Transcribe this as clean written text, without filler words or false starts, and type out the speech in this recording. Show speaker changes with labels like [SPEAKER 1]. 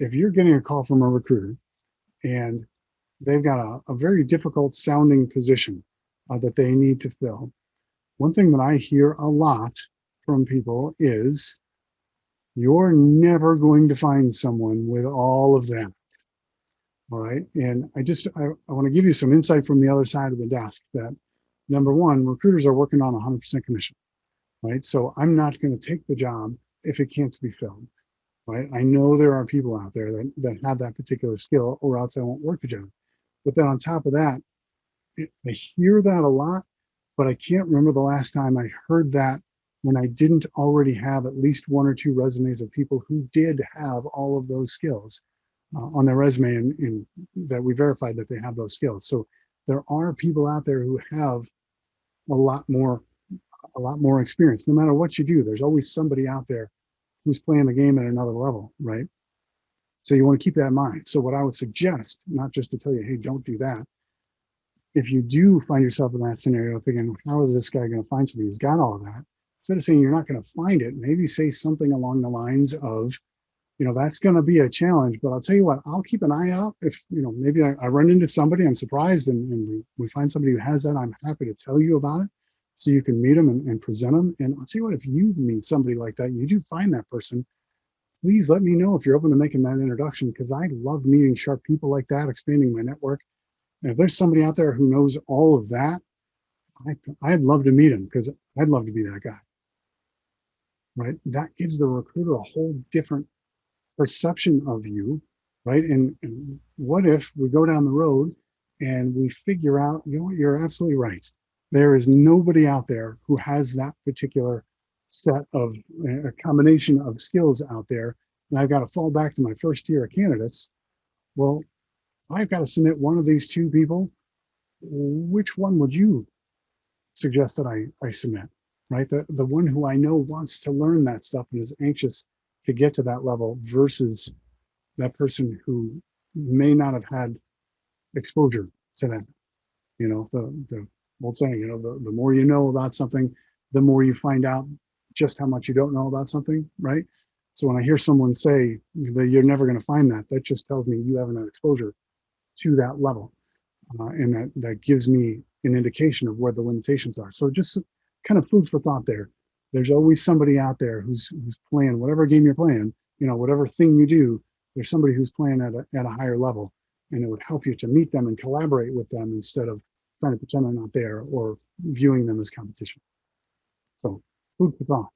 [SPEAKER 1] if you're getting a call from a recruiter and they've got a very difficult sounding position that they need to fill, one thing that I hear a lot from people is you're never going to find someone with all of that. All right. And I want to give you some insight from the other side of the desk that number one, recruiters are working on 100% commission, right? So I'm not going to take the job if it can't be filled, right? I know there are people out there that have that particular skill or else I won't work the job. But then on top of that, I hear that a lot, but I can't remember the last time I heard that when I didn't already have at least one or two resumes of people who did have all of those skills on their resume and that we verified that they have those skills. So there are people out there who have a lot more a lot more experience. No matter what you do, there's always somebody out there who's playing the game at another level, right? So you want to keep that in mind. So what I would suggest, not just to tell you, hey, don't do that. If you do find yourself in that scenario thinking, how is this guy going to find somebody who's got all of that? Instead of saying you're not going to find it, maybe say something along the lines of, that's going to be a challenge, but I'll tell you what, I'll keep an eye out. If, maybe I run into somebody, I'm surprised and we find somebody who has that, I'm happy to tell you about it so you can meet them and present them. And I'll tell you what, if you meet somebody like that, you do find that person, please let me know if you're open to making that introduction because I love meeting sharp people like that, expanding my network. And if there's somebody out there who knows all of that, I'd love to meet him because I'd love to be that guy, right? That gives the recruiter a whole different perception of you, right? And what if we go down the road and we figure out, what, you're absolutely right. There is nobody out there who has that particular set of a combination of skills out there. And I've got to fall back to my first tier of candidates. Well, I've got to submit one of these two people. Which one would you suggest that I submit? Right? The one who I know wants to learn that stuff and is anxious to get to that level versus that person who may not have had exposure to that. The old saying, the more you know about something, the more you find out just how much you don't know about something, right? So when I hear someone say that you're never going to find that, that just tells me you haven't had exposure to that level. And that gives me an indication of where the limitations are. So just kind of food for thought there. There's always somebody out there who's playing whatever game you're playing, whatever thing you do, there's somebody who's playing at a higher level. And it would help you to meet them and collaborate with them instead of trying to pretend they're not there or viewing them as competition. So food for thought.